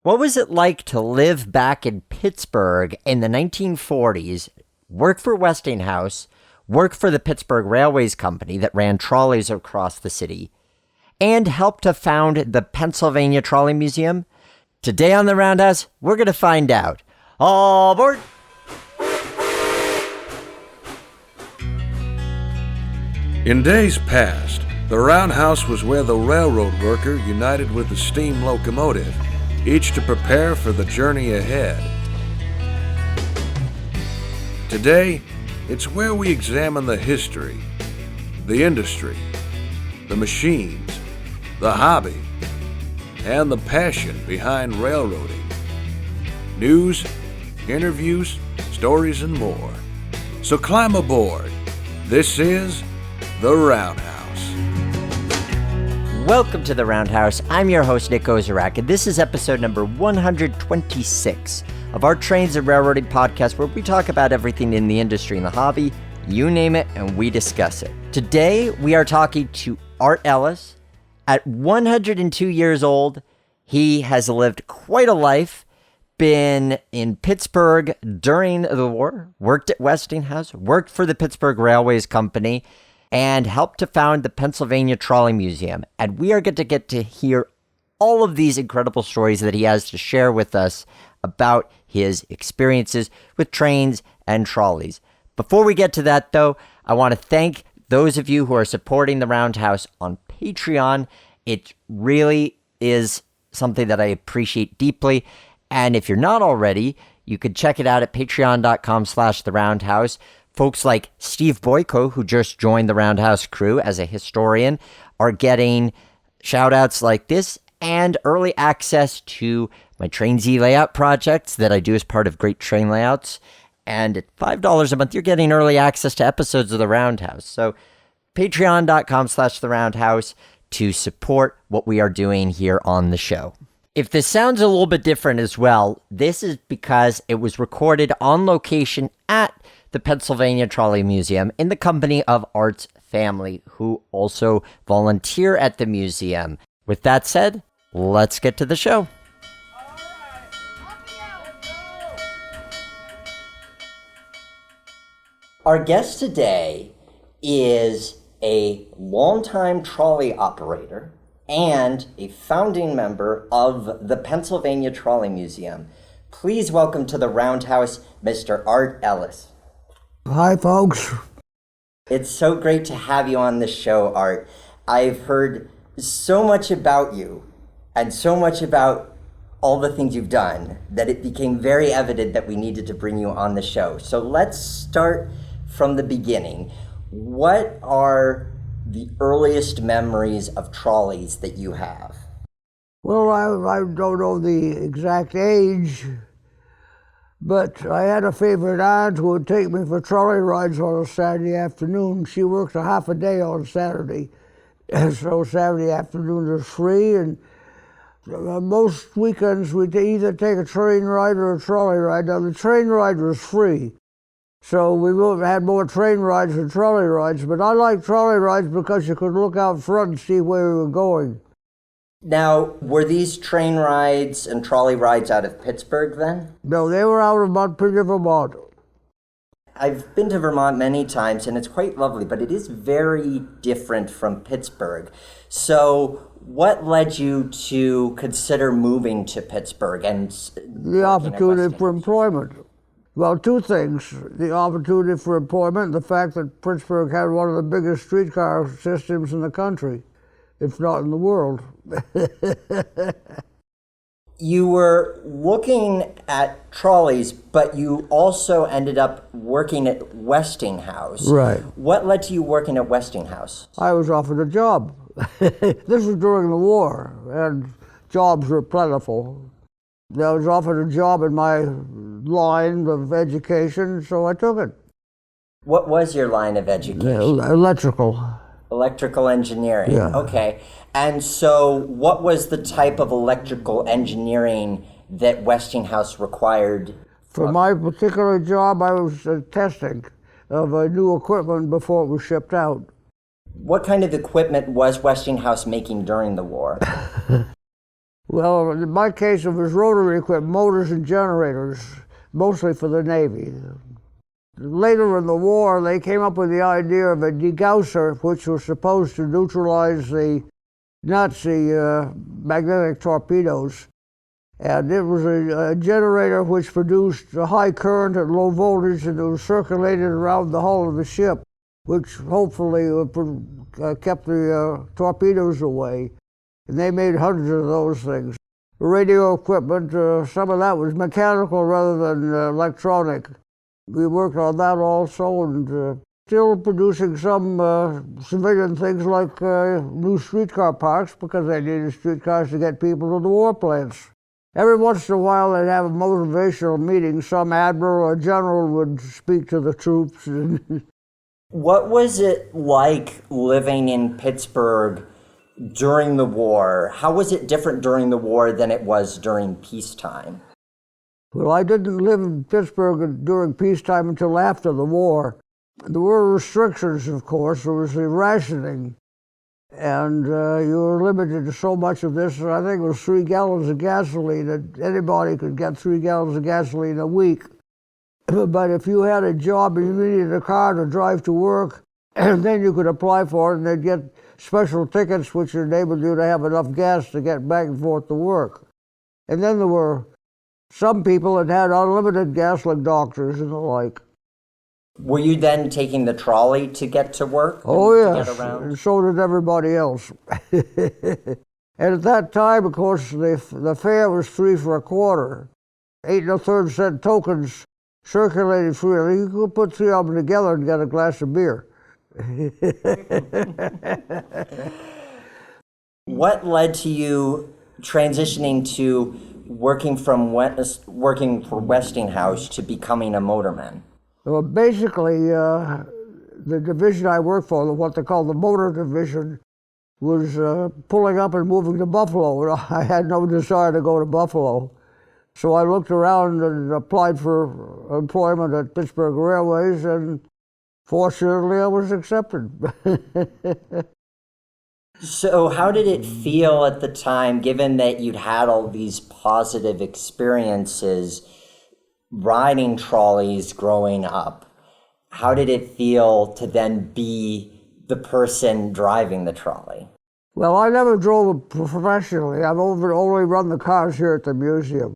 What was it like to live back in Pittsburgh in the 1940s, work for Westinghouse, work for the Pittsburgh Railways company that ran trolleys across the city, and help to found the Pennsylvania Trolley Museum? Today on the Roundhouse, we're going to find out. All aboard! In days past, the roundhouse was where the railroad worker united with the steam locomotive, each to prepare for the journey ahead. Today, it's where we examine the history, the industry, the machines, the hobby, and the passion behind railroading. News, interviews, stories, and more. So climb aboard. This is The Roundhouse. Welcome to the Roundhouse. I'm your host, Nick Ozerak, and this is episode number 126 of our Trains and Railroading podcast, where we talk about everything in the industry and the hobby, you name it, and we discuss it. Today, we are talking to Art Ellis. At 102 years old, he has lived quite a life, been in Pittsburgh during the war, worked at Westinghouse, worked for the Pittsburgh Railways company, and helped to found the Pennsylvania Trolley Museum. And we are going to get to hear all of these incredible stories that he has to share with us about his experiences with trains and trolleys. Before we get to that, though, I want to thank those of you who are supporting the Roundhouse on Patreon. It really is something that I appreciate deeply. And if you're not already, you could check it out at patreon.com/theroundhouse. Folks like Steve Boyko, who just joined the Roundhouse crew as a historian, are getting shout-outs like this and early access to my Train Z layout projects that I do as part of Great Train Layouts. And at $5 a month, you're getting early access to episodes of the Roundhouse. So patreon.com/theroundhouse to support what we are doing here on the show. If this sounds a little bit different as well, this is because it was recorded on location at the Pennsylvania Trolley Museum in the company of Art's family, who also volunteer at the museum. With that said, let's get to the show. Our guest today is a longtime trolley operator and a founding member of the Pennsylvania Trolley Museum. Please welcome to the Roundhouse, Mr. Art Ellis. Hi, folks. It's so great to have you on the show, Art. I've heard so much about you and so much about all the things you've done that it became very evident that we needed to bring you on the show. So let's start from the beginning. What are the earliest memories of trolleys that you have? Well, I don't know the exact age, but I had a favorite aunt who would take me for trolley rides on a Saturday afternoon. She worked a half a day on Saturday, and so Saturday afternoon was free, and most weekends we'd either take a train ride or a trolley ride. Now, the train ride was free, so we had more train rides than trolley rides, but I liked trolley rides because you could look out front and see where we were going. Now, were these train rides and trolley rides out of Pittsburgh then? No, they were out of Montpelier, Vermont. I've been to Vermont many times, and it's quite lovely, but it is very different from Pittsburgh. So what led you to consider moving to Pittsburgh and the opportunity for employment? Well, two things. The opportunity for employment and the fact that Pittsburgh had one of the biggest streetcar systems in the country, if not in the world. You were looking at trolleys, but you also ended up working at Westinghouse. Right. What led to you working at Westinghouse? I was offered a job. This was during the war, and jobs were plentiful. I was offered a job in my line of education, so I took it. What was your line of education? Electrical. Electrical engineering. Yeah. Okay. And so what was the type of electrical engineering that Westinghouse required? For my particular job, I was testing of new equipment before it was shipped out. What kind of equipment was Westinghouse making during the war? Well, in my case, it was rotary equipment, motors and generators, mostly for the Navy. Later in the war, they came up with the idea of a degausser, which was supposed to neutralize the Nazi magnetic torpedoes. And it was a generator which produced a high current at low voltage, and it was circulated around the hull of the ship, which hopefully kept the torpedoes away. And they made hundreds of those things. Radio equipment, some of that was mechanical rather than electronic. We worked on that also, and still producing some civilian things like new streetcar parks, because they needed streetcars to get people to the war plants. Every once in a while they'd have a motivational meeting. Some admiral or general would speak to the troops. What was it like living in Pittsburgh during the war? How was it different during the war than it was during peacetime? Well, I didn't live in Pittsburgh during peacetime until after the war. There were restrictions, of course. There was the rationing, and you were limited to so much of this. I think it was 3 gallons of gasoline. That anybody could get 3 gallons of gasoline a week. But if you had a job and you needed a car to drive to work, and then you could apply for it, and they'd get special tickets which enabled you to have enough gas to get back and forth to work. And then there were some people that had unlimited gas, like doctors and the like. Were you then taking the trolley to get to work? Oh, yes, to get around? and so did everybody else. And at that time, of course, the fare was 3 for a quarter. 8 1/3 cent tokens circulated freely. You could put 3 of them together and get a glass of beer. What led to you transitioning to working for Westinghouse to becoming a motorman? Well, basically, the division I worked for, what they call the motor division, was pulling up and moving to Buffalo. I had no desire to go to Buffalo. So I looked around and applied for employment at Pittsburgh Railways, and fortunately I was accepted. So how did it feel at the time, given that you'd had all these positive experiences riding trolleys growing up? How did it feel to then be the person driving the trolley? Well, I never drove it professionally. I've only run the cars here at the museum.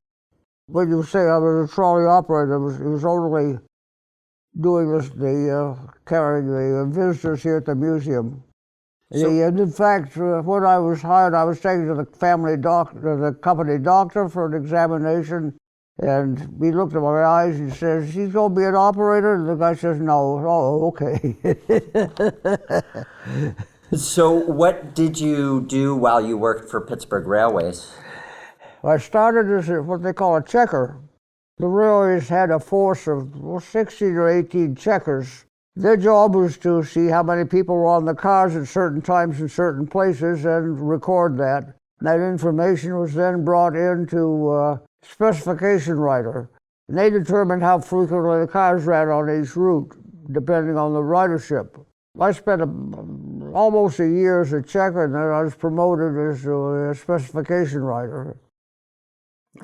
When you say I was a trolley operator, it was only doing carrying the visitors here at the museum. And in fact, when I was hired, I was taken to the the company doctor for an examination, and he looked at my eyes and says, "He's going to be an operator?" And the guy says, "No." "Oh, okay." So what did you do while you worked for Pittsburgh Railways? I started as what they call a checker. The railways had a force of 16 or 18 checkers. Their job was to see how many people were on the cars at certain times in certain places and record that. That information was then brought into a specification writer. And they determined how frequently the cars ran on each route, depending on the ridership. I spent almost a year as a checker, and then I was promoted as a specification writer.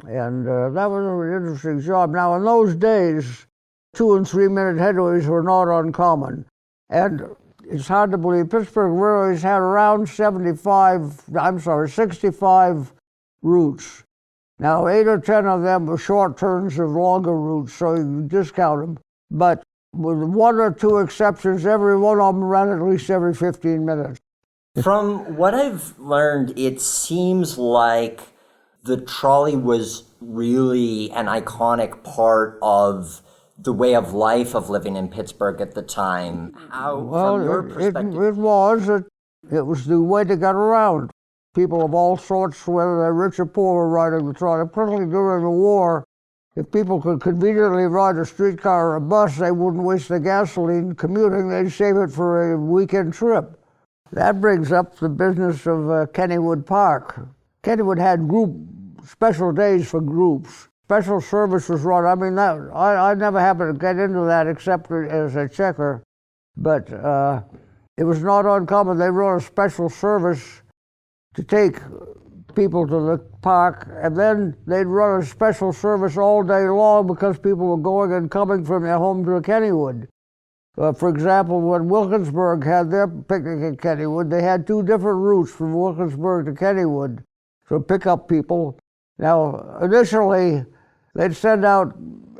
And that was an interesting job. Now, in those days, 2 and 3 minute headways were not uncommon. And it's hard to believe, Pittsburgh Railways had around 65 routes. Now, 8 or 10 of them were short turns of longer routes, so you discount them. But with 1 or 2 exceptions, every one of them ran at least every 15 minutes. From what I've learned, it seems like the trolley was really an iconic part of the way of life of living in Pittsburgh at the time. From your perspective? It was the way to get around. People of all sorts, whether they're rich or poor, were riding the trolley. Particularly during the war, if people could conveniently ride a streetcar or a bus, they wouldn't waste the gasoline commuting. They'd save it for a weekend trip. That brings up the business of Kennywood Park. Kennywood had special days for groups. Special service was run. I mean, I never happened to get into that except as a checker, but it was not uncommon. They run a special service to take people to the park, and then they'd run a special service all day long because people were going and coming from their home to Kennywood. For example, when Wilkinsburg had their picnic in Kennywood, they had two different routes from Wilkinsburg to Kennywood to pick up people. Now, initially, they'd send out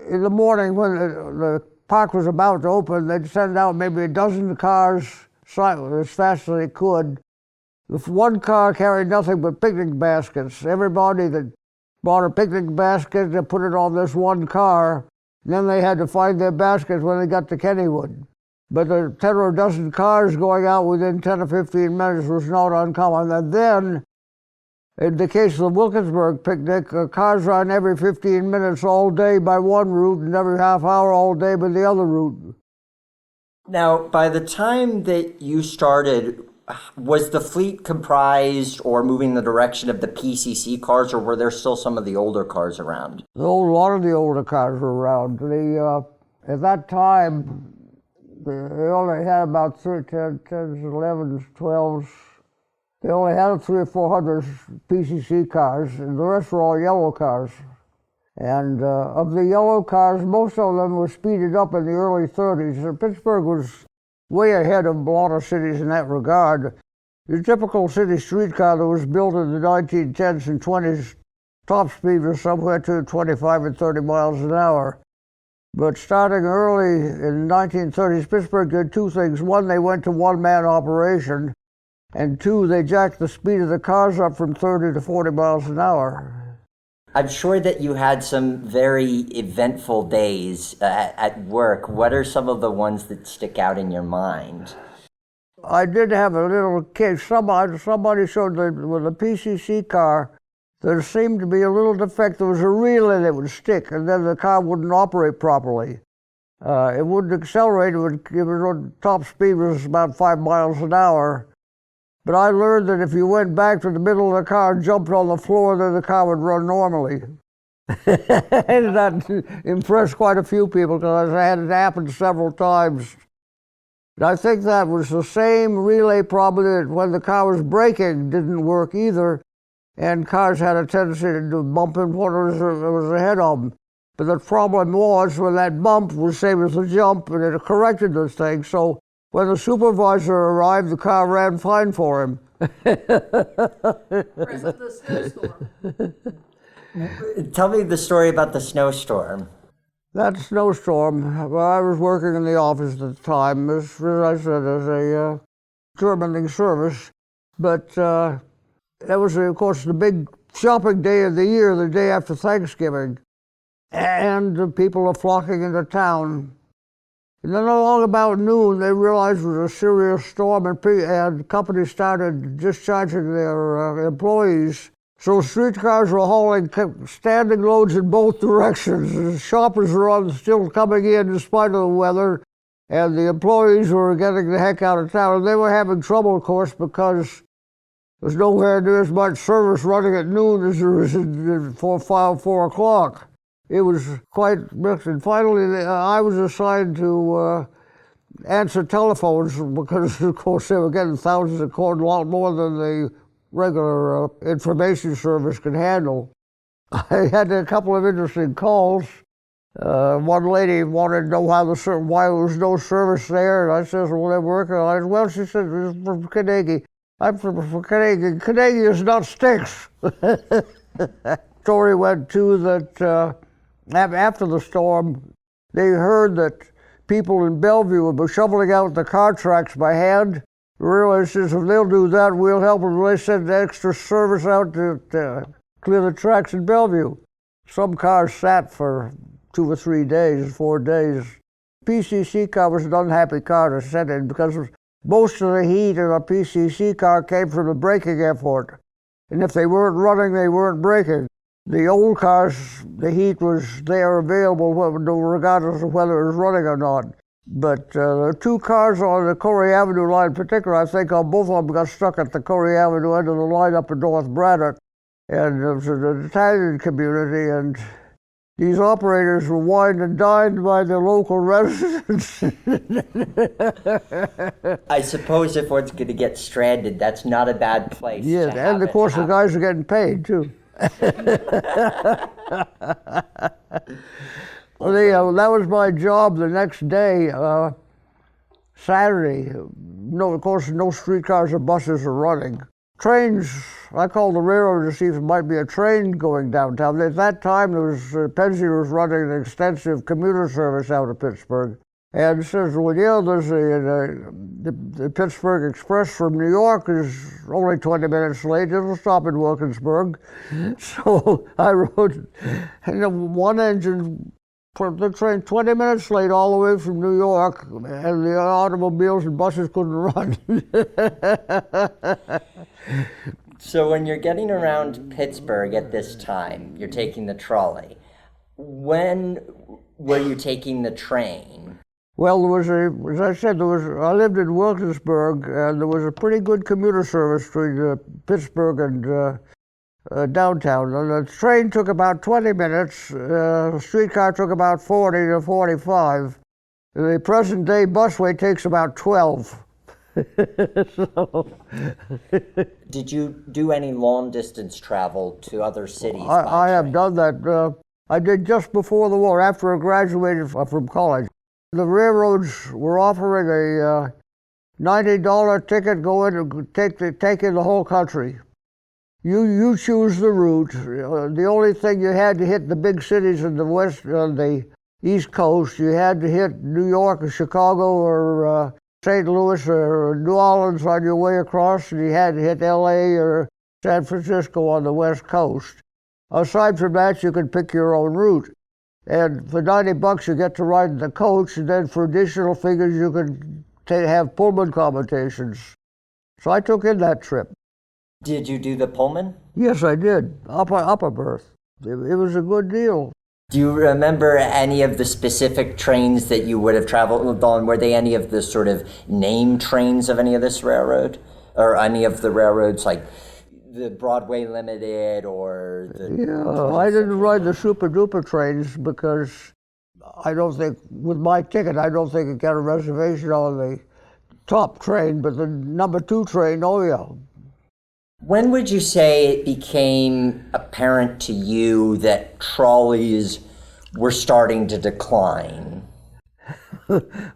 in the morning when the park was about to open, they'd send out maybe a dozen cars as fast as they could. The one car carried nothing but picnic baskets. Everybody that bought a picnic basket, they put it on this one car. Then they had to find their baskets when they got to Kennywood. But the 10 or a dozen cars going out within 10 or 15 minutes was not uncommon. And then, in the case of the Wilkinsburg picnic, cars ran every 15 minutes all day by one route and every half hour all day by the other route. Now, by the time that you started, was the fleet comprised or moving in the direction of the PCC cars, or were there still some of the older cars around? A lot of the older cars were around. At that time, they only had about 10s, 11s, 12s. They only had 300 or 400 PCC cars, and the rest were all yellow cars. And of the yellow cars, most of them were speeded up in the early 30s. So Pittsburgh was way ahead of a lot of cities in that regard. The typical city streetcar that was built in the 1910s and 20s, top speed was somewhere between 25 and 30 miles an hour. But starting early in the 1930s, Pittsburgh did two things. One, they went to one-man operation, and two, they jacked the speed of the cars up from 30 to 40 miles an hour. I'm sure that you had some very eventful days at work. What are some of the ones that stick out in your mind? I did have a little case. Somebody showed that with a PCC car, there seemed to be a little defect. There was a relay that would stick, and then the car wouldn't operate properly. It wouldn't accelerate. Top speed was about 5 miles an hour. But I learned that if you went back to the middle of the car and jumped on the floor, then the car would run normally. And that impressed quite a few people because I had it happen several times. And I think that was the same relay problem that when the car was braking didn't work either, and cars had a tendency to bump into what was ahead of them. But the problem was when that bump was same as the jump, and it corrected this thing. So when the supervisor arrived, the car ran fine for him. Present the snowstorm. Tell me the story about the snowstorm. That snowstorm, well, I was working in the office at the time, as I said, as a terminating service. But that was, of course, the big shopping day of the year, the day after Thanksgiving. And the people are flocking into town. And then along about noon, they realized it was a serious storm, and companies started discharging their employees. So streetcars were hauling standing loads in both directions. The shoppers were still coming in spite of the weather, and the employees were getting the heck out of town. And they were having trouble, of course, because there's nowhere near as much service running at noon as there was at 4 o'clock. It was quite mixed. And finally, I was assigned to answer telephones because, of course, they were getting thousands of calls, a lot more than the regular information service could handle. I had a couple of interesting calls. One lady wanted to know why there was no service there, and I said, well, they're working on it. Well, she said, it's from Carnegie. I'm from Carnegie. Carnegie is not Styx. Story went too that after the storm, they heard that people in Bellevue were shoveling out the car tracks by hand. The railway says, if they'll do that, we'll help them. They sent extra service out to clear the tracks in Bellevue. Some cars sat for 2 or 3 days, 4 days. PCC car was an unhappy car to sit in because most of the heat in a PCC car came from the braking effort. And if they weren't running, they weren't braking. The old cars, the heat was there available regardless of whether it was running or not. But there are 2 cars on the Corey Avenue line in particular, I think both of them got stuck at the Corey Avenue end of the line up in North Braddock. And it was an Italian community, and these operators were wined and dined by the local residents. I suppose if one's going to get stranded, that's not a bad place. Yes, and of course the guys are getting paid too. Well, that was my job the next day, Saturday. No, of course, no streetcars or buses are running. Trains, I called the railroad to see if it might be a train going downtown. At that time, Pennsylvania was running an extensive commuter service out of Pittsburgh. And it says, well, yeah, there's the Pittsburgh Express from New York is only 20 minutes late. It'll stop in Wilkinsburg. So I wrote, and one engine put the train 20 minutes late all the way from New York, and the automobiles and buses couldn't run. So when you're getting around Pittsburgh at this time, you're taking the trolley. When were you taking the train? Well, as I said, I lived in Wilkinsburg, and there was a pretty good commuter service between Pittsburgh and downtown. And the train took about 20 minutes, the streetcar took about 40 to 45. The present day busway takes about 12. So. Did you do any long distance travel to other cities? I have done that. I did just before the war, after I graduated from college. The railroads were offering a $90 ticket, go in and take in the whole country. You choose the route. The only thing, you had to hit the big cities in the west, on the East Coast. You had to hit New York or Chicago or St. Louis or New Orleans on your way across, and you had to hit LA or San Francisco on the West Coast. Aside from that, you could pick your own route. And for $90 you get to ride in the coach, and then for additional figures you could have Pullman commutations. So I took in that trip. Did you do the Pullman? Yes, I did. Upper berth. It was a good deal. Do you remember any of the specific trains that you would have traveled on? Were they any of the sort of name trains of any of this railroad? Or any of the railroads, like the Broadway Limited or the... Yeah, I didn't ride the super duper trains because I don't think, with my ticket, I don't think I got a reservation on the top train, but the number 2 train, oh yeah. When would you say it became apparent to you that trolleys were starting to decline?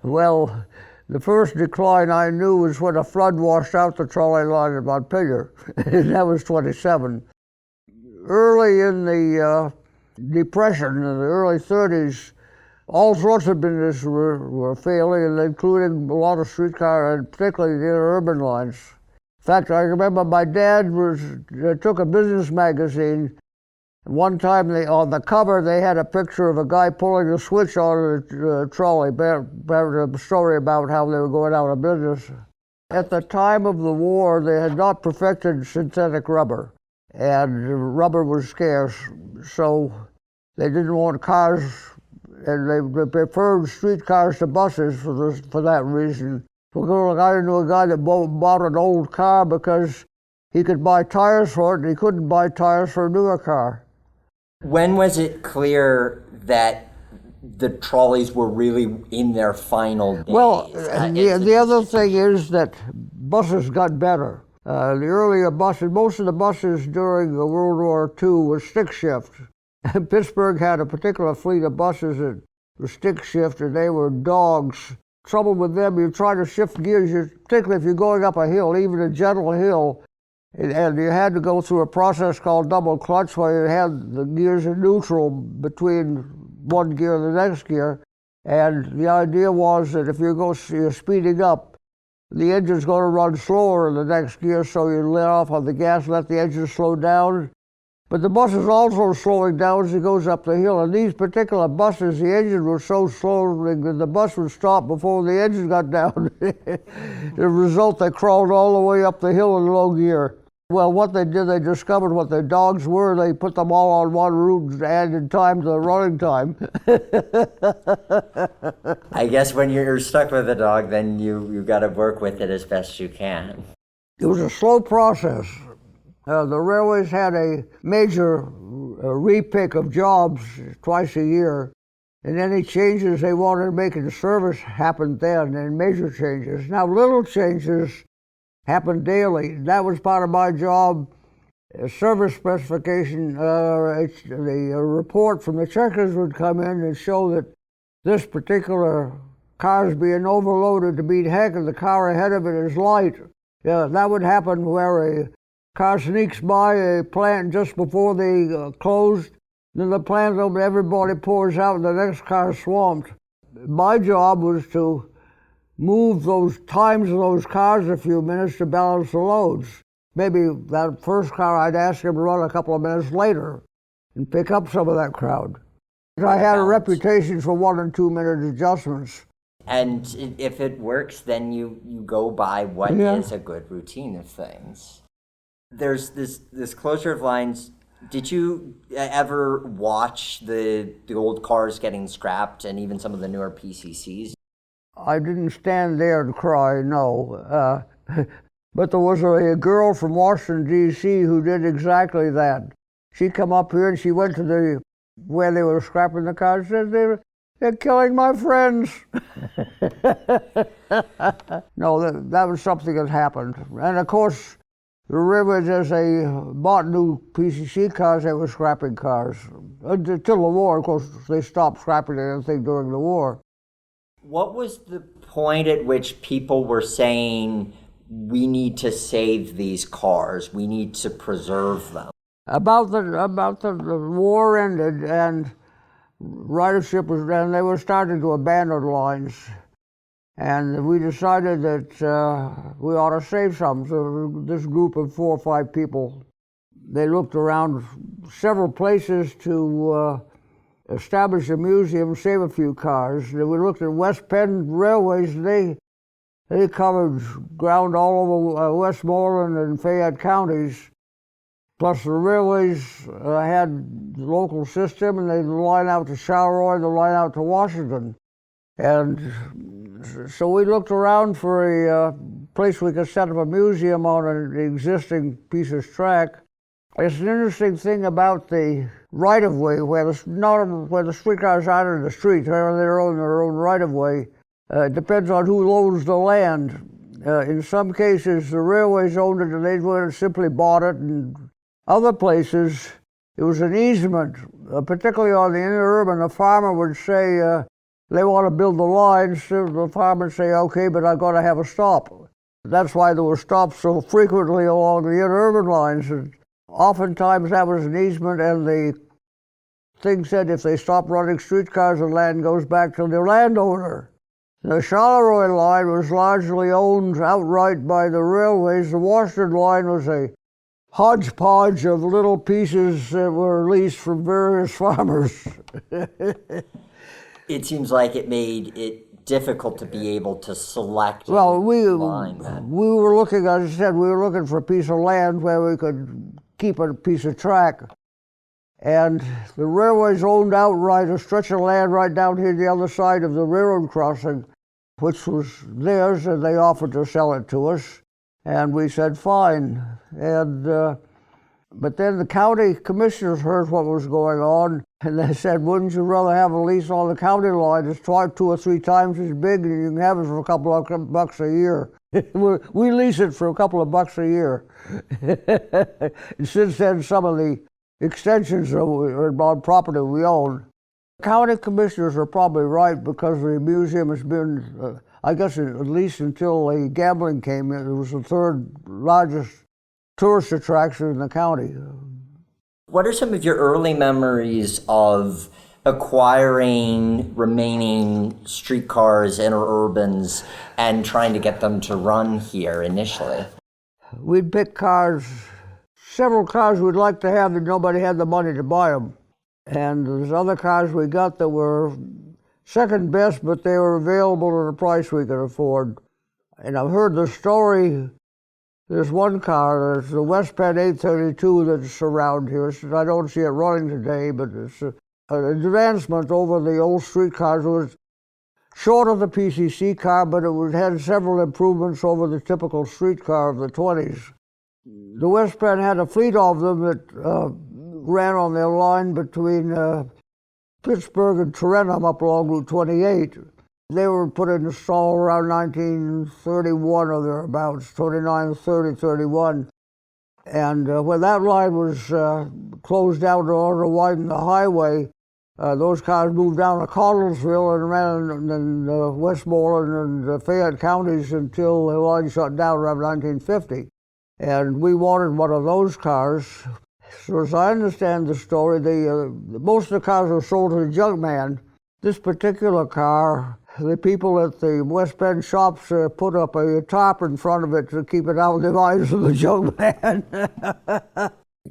Well, the first decline I knew was when a flood washed out the trolley line at Montpelier, and that was 27. Early in the Depression, in the early 30s, all sorts of businesses were failing, and including a lot of streetcar and particularly the interurban lines. In fact, I remember my dad took a business magazine. One time, on the cover, they had a picture of a guy pulling a switch on a trolley, a story about how they were going out of business. At the time of the war, they had not perfected synthetic rubber, and rubber was scarce, so they didn't want cars, and they preferred streetcars to buses for that reason. I knew a guy that bought an old car because he could buy tires for it, and he couldn't buy tires for a newer car. When was it clear that the trolleys were really in their final days? Well, the other thing is that buses got better. The earlier buses, most of the buses during World War II were stick shift. Pittsburgh had a particular fleet of buses that were stick shift, and they were dogs. Trouble with them, you try to shift gears, particularly if you're going up a hill, even a gentle hill, and you had to go through a process called double clutch, where you had the gears in neutral between one gear and the next gear. And the idea was that if you're speeding up, the engine's going to run slower in the next gear, so you let off on the gas, let the engine slow down. But the bus is also slowing down as it goes up the hill. And these particular buses, the engine was so slow that the bus would stop before the engine got down. The result, they crawled all the way up the hill in low gear. Well, what they did, they discovered what their dogs were. They put them all on one route and added time to the running time. I guess when you're stuck with a dog, then you got to work with it as best you can. It was a slow process. The railways had a major repick of jobs twice a year. And any changes they wanted to make in the service happened then, and major changes. Now, little changes happen daily. That was part of my job. A service specification, the report from the checkers would come in and show that this particular car is being overloaded to beat heck, and the car ahead of it is light. Yeah, that would happen where a car sneaks by a plant just before they closed. Then the plant open, everybody pours out, and the next car is swamped. My job was to move those times of those cars a few minutes to balance the loads. Maybe that first car, I'd ask him to run a couple of minutes later and pick up some of that crowd. I had a reputation for 1 and 2 minute adjustments. And if it works, then you go by what is a good routine of things. There's this closure of lines. Did you ever watch the old cars getting scrapped and even some of the newer PCCs? I didn't stand there to cry, no. But there was a girl from Washington, D.C. who did exactly that. She come up here and she went to where they were scrapping the cars and said, they're killing my friends. No, that was something that happened. And of course, the railways, as they bought new PCC cars, they were scrapping cars. Until the war, of course, they stopped scrapping anything during the war. What was the point at which people were saying, we need to save these cars, we need to preserve them? About the war ended and ridership was, and they were starting to abandon lines. And we decided that we ought to save some. So this group of 4 or 5 people, they looked around several places to establish a museum, save a few cars. We looked at West Penn Railways. They covered ground all over Westmoreland and Fayette counties. Plus the railways had the local system, and they'd line out to Charleroi, they'd line out to Washington. And so we looked around for a place we could set up a museum on an existing piece of track. It's an interesting thing about the right-of-way, where the streetcars aren't in the street, they're on their own right-of-way. It depends on who owns the land. In some cases, the railways owned it and they went and simply bought it. And other places, it was an easement, particularly on the interurban. A farmer would say, they want to build the lines. The farmer would say, okay, but I've got to have a stop. That's why there were stops so frequently along the interurban lines. And oftentimes that was an easement, and the thing said if they stop running streetcars, the land goes back to the landowner. The Charleroi line was largely owned outright by the railways. The Washington line was a hodgepodge of little pieces that were leased from various farmers. It seems like it made it difficult to be able to select we line. Were looking, as I said, we were looking for a piece of land where we could keep a piece of track. And the railways owned outright a stretch of land right down here the other side of the railroad crossing, which was theirs, and they offered to sell it to us. And we said, fine. And but then the county commissioners heard what was going on, and they said, wouldn't you rather have a lease on the county line? It's 2 or 3 times as big, and you can have it for a couple of bucks a year. We lease it for a couple of bucks a year. And since then, some of the extensions are on property we own. County commissioners are probably right, because the museum has been, I guess at least until the gambling came in, it was the 3rd largest tourist attraction in the county. What are some of your early memories of acquiring remaining streetcars, interurbans, and trying to get them to run here initially? We'd pick cars, several cars we'd like to have that nobody had the money to buy them. And there's other cars we got that were second best, but they were available at a price we could afford. And I've heard the story. There's one car, there's the West Penn 832 that's around here. I don't see it running today, but it's an advancement over the old streetcars. It was short of the PCC car, but it had several improvements over the typical streetcar of the 20s. The West Penn had a fleet of them that ran on the line between Pittsburgh and Tarentum up along Route 28. They were put in stall around 1931 or thereabouts, 29, 30, 31. And when that line was closed down in order to widen the highway, those cars moved down to Connellsville and ran in Westmoreland and Fayette counties until the line shut down around 1950. And we wanted one of those cars. So as I understand the story, most of the cars were sold to the junk man. This particular car, the people at the West Bend shops put up a tarp in front of it to keep it out of the eyes of the junk man.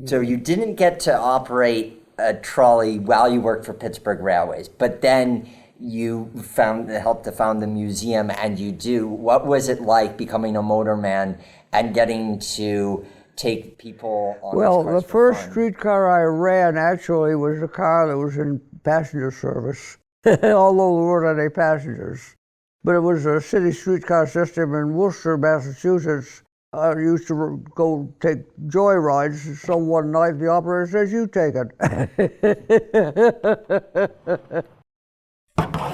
So you didn't get to operate a trolley while you worked for Pittsburgh Railways, but then you helped to found the museum, and you do. What was it like becoming a motorman and getting to take people on Well, those cars the first fun? streetcar I ran actually was a car that was in passenger service, although there weren't any passengers. But it was a city streetcar system in Worcester, Massachusetts. I used to go take joyrides, so one night the operator says, "You take it."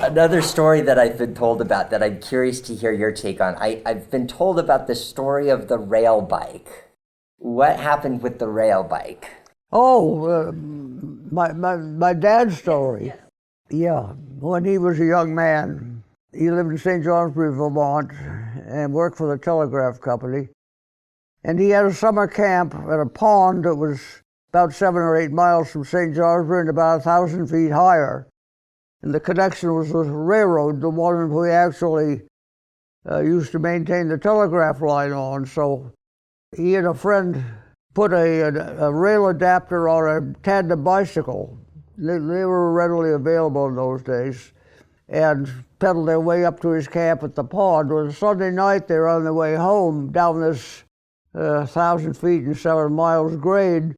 Another story that I've been told about that I'm curious to hear your take on. I've been told about the story of the rail bike. What happened with the rail bike? Oh, my dad's story. Yeah, when he was a young man, he lived in St. Johnsbury, Vermont, and worked for the telegraph company. And he had a summer camp at a pond that was about 7 or 8 miles from St. Johnsbury and about 1,000 feet higher. And the connection was with the railroad, the one we actually used to maintain the telegraph line on. So he and a friend put a rail adapter on a tandem bicycle. They were readily available in those days, and pedaled their way up to his camp at the pond. On Sunday night, they were on their way home down this 1,000 feet and 7 miles grade.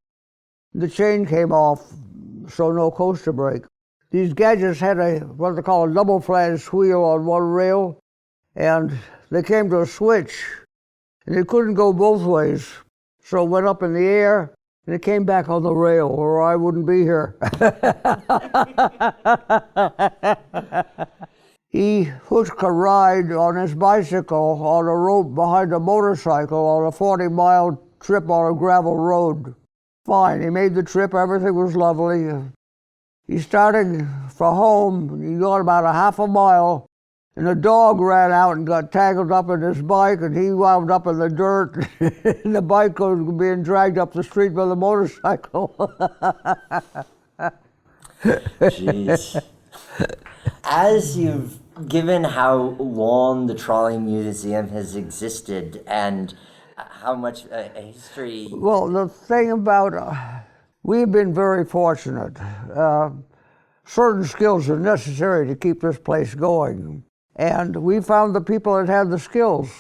The chain came off, so no coaster brake. These gadgets had what they call a double flange wheel on one rail, and they came to a switch, and they couldn't go both ways. So it went up in the air, and it came back on the rail, or I wouldn't be here. He hooked a ride on his bicycle on a rope behind a motorcycle on a 40-mile trip on a gravel road. Fine, he made the trip, everything was lovely. He started for home, he got about a half a mile, and a dog ran out and got tangled up in his bike, and he wound up in the dirt, and the bike was being dragged up the street by the motorcycle. Jeez. As you've given how long the Trolley Museum has existed and how much history... Well, the thing about, we've been very fortunate. Certain skills are necessary to keep this place going. And we found the people that had the skills.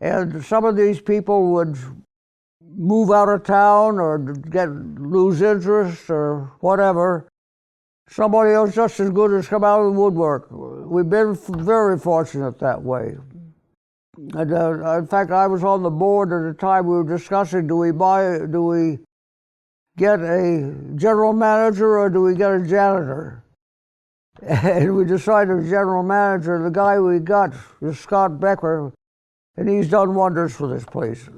And some of these people would move out of town or lose interest or whatever. Somebody else just as good has come out of the woodwork. We've been very fortunate that way. And in fact, I was on the board at the time we were discussing, do we get a general manager or do we get a janitor? And we decided a general manager. The guy we got is Scott Becker, and he's done wonders for this place.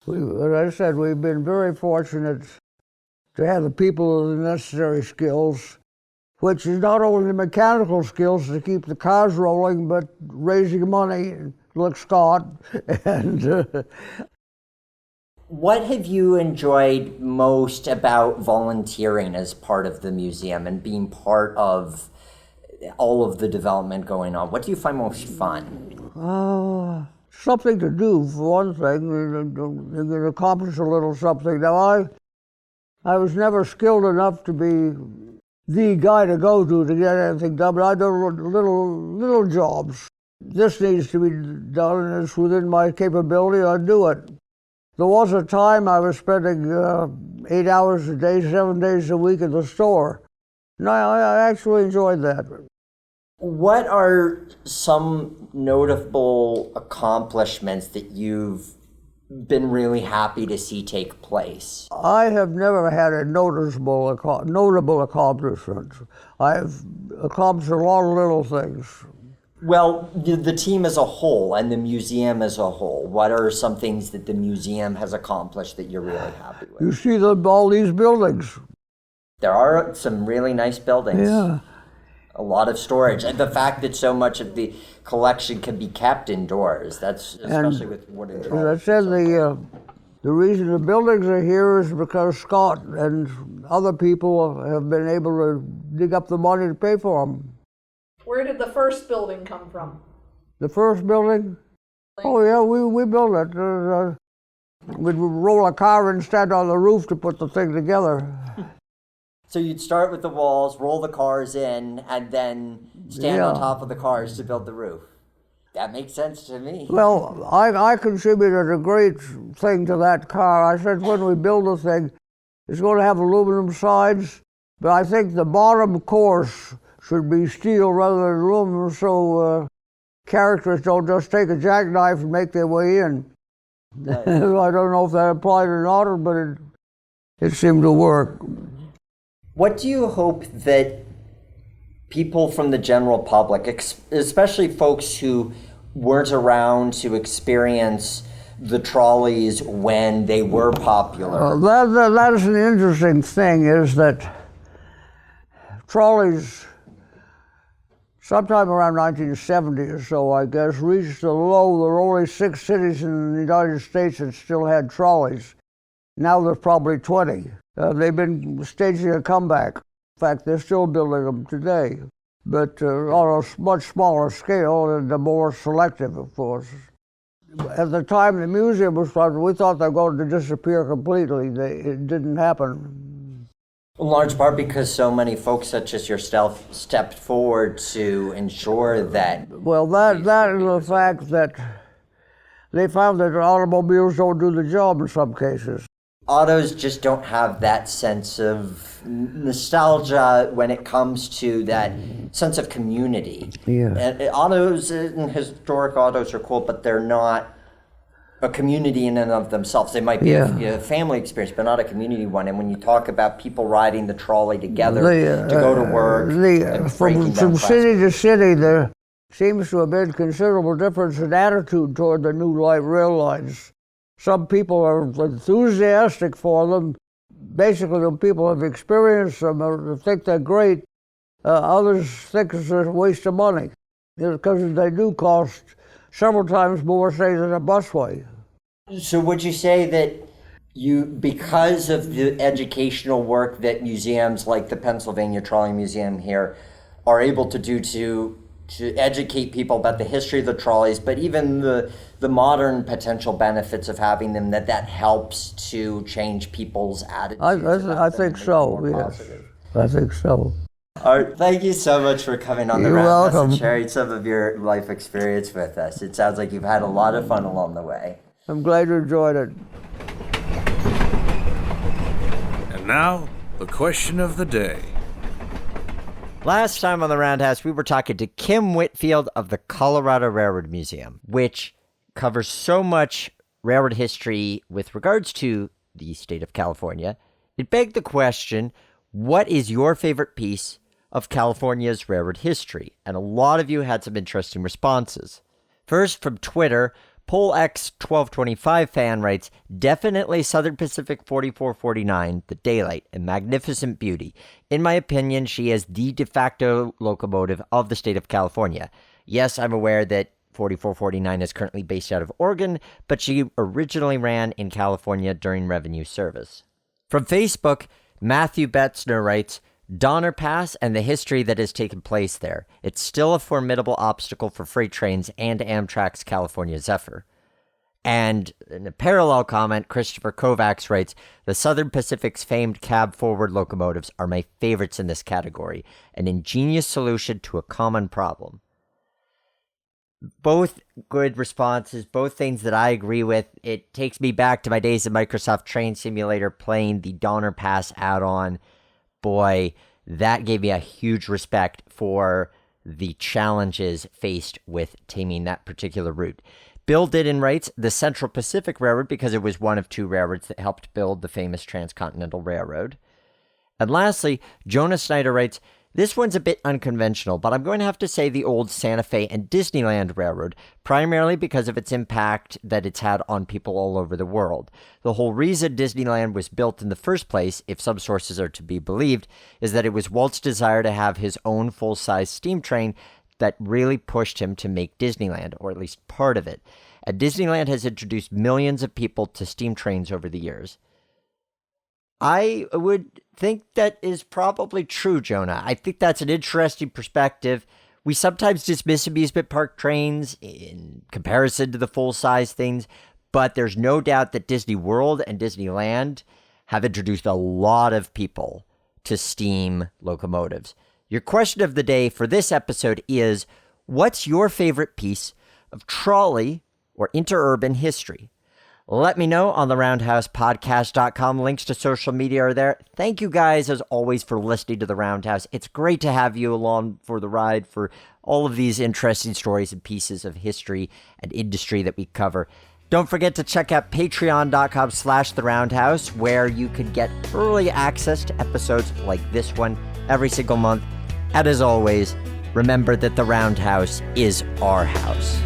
As I said, we've been very fortunate to have the people with the necessary skills, which is not only the mechanical skills to keep the cars rolling, but raising money, like Scott. And what have you enjoyed most about volunteering as part of the museum and being part of all of the development going on? What do you find most fun? Something to do, for one thing. You can accomplish a little something. Now, I was never skilled enough to be the guy to go to get anything done, but I do little jobs. This needs to be done, and it's within my capability, I'd do it. There was a time I was spending 8 hours a day, 7 days a week at the store. And I actually enjoyed that. What are some notable accomplishments that you've been really happy to see take place? I have never had a notable accomplishment. I've accomplished a lot of little things. Well, the team as a whole and the museum as a whole, what are some things that the museum has accomplished that you're really happy with? You see all these buildings. There are some really nice buildings. Yeah. A lot of storage. And the fact that so much of the collection can be kept indoors, that's especially with wooden As I trolleys. said, the reason the buildings are here is because Scott and other people have been able to dig up the money to pay for them. Where did the first building come from? The first building? Oh yeah, we built it. We'd roll a car and stand on the roof to put the thing together. So you'd start with the walls, roll the cars in, and then stand on top of the cars to build the roof. That makes sense to me. Well, I contributed a great thing to that car. I said when we build the thing, it's going to have aluminum sides, but I think the bottom course should be steel rather than aluminum, so characters don't just take a jackknife and make their way in. Nice. I don't know if that applied or not, but it seemed to work. What do you hope that people from the general public, especially folks who weren't around to experience the trolleys when they were popular? That is an interesting thing, is that trolleys, sometime around 1970 or so, I guess, reached a low. There were only 6 cities in the United States that still had trolleys. Now there's probably 20. They've been staging a comeback. In fact, they're still building them today, but on a much smaller scale and more selective, of course. At the time the museum was started, we thought they were going to disappear completely. It didn't happen. In large part because so many folks such as yourself stepped forward to ensure that. Well, that and the fact that they found that automobiles don't do the job in some cases. Autos just don't have that sense of nostalgia when it comes to that sense of community. Yeah. And autos and historic autos are cool, but they're not a community in and of themselves. They might be a family experience, but not a community one. And when you talk about people riding the trolley together to go to work, from city to city, there seems to have been considerable difference in attitude toward the new light rail lines. Some people are enthusiastic for them. Basically, the people have experienced them think they're great. Others think it's a waste of money because they do cost several times more, say, than a busway. So would you say that because of the educational work that museums like the Pennsylvania Trolley Museum here are able to do to educate people about the history of the trolleys, but even the modern potential benefits of having them, that helps to change people's attitudes? I think so, yes. I think so. All right, thank you so much for coming on the You're Roundhouse welcome. and sharing some of your life experience with us. It sounds like you've had a lot of fun along the way. I'm glad you enjoyed it. And now, the question of the day. Last time on the Roundhouse, we were talking to Kim Whitfield of the Colorado Railroad Museum, which covers so much railroad history with regards to the state of California. It begged the question, what is your favorite piece of California's railroad history? And a lot of you had some interesting responses. First, from Twitter, PolX1225 fan writes, definitely Southern Pacific 4449, the Daylight, a magnificent beauty. In my opinion, she is the de facto locomotive of the state of California. Yes, I'm aware that 4449 is currently based out of Oregon, but she originally ran in California during revenue service. From Facebook, Matthew Betzner writes, Donner Pass and the history that has taken place there. It's still a formidable obstacle for freight trains and Amtrak's California Zephyr. And in a parallel comment, Christopher Kovacs writes, the Southern Pacific's famed cab-forward locomotives are my favorites in this category, an ingenious solution to a common problem. Both good responses, both things that I agree with. It takes me back to my days of Microsoft Train Simulator playing the Donner Pass add-on. Boy, that gave me a huge respect for the challenges faced with taming that particular route. Bill Didden writes, the Central Pacific Railroad, because it was one of two railroads that helped build the famous Transcontinental Railroad. And lastly, Jonah Snyder writes, this one's a bit unconventional, but I'm going to have to say the old Santa Fe and Disneyland Railroad, primarily because of its impact that it's had on people all over the world. The whole reason Disneyland was built in the first place, if some sources are to be believed, is that it was Walt's desire to have his own full-size steam train that really pushed him to make Disneyland, or at least part of it. And Disneyland has introduced millions of people to steam trains over the years. I would think that is probably true, Jonah. I think that's an interesting perspective. We sometimes dismiss amusement park trains in comparison to the full-size things, but there's no doubt that Disney World and Disneyland have introduced a lot of people to steam locomotives. Your question of the day for this episode is, what's your favorite piece of trolley or interurban history? Let me know on the roundhousepodcast.com. Links to social media are there. Thank you guys, as always, for listening to The Roundhouse. It's great to have you along for the ride for all of these interesting stories and pieces of history and industry that we cover. Don't forget to check out patreon.com/theroundhouse, where you can get early access to episodes like this one every single month. And as always, remember that The Roundhouse is our house.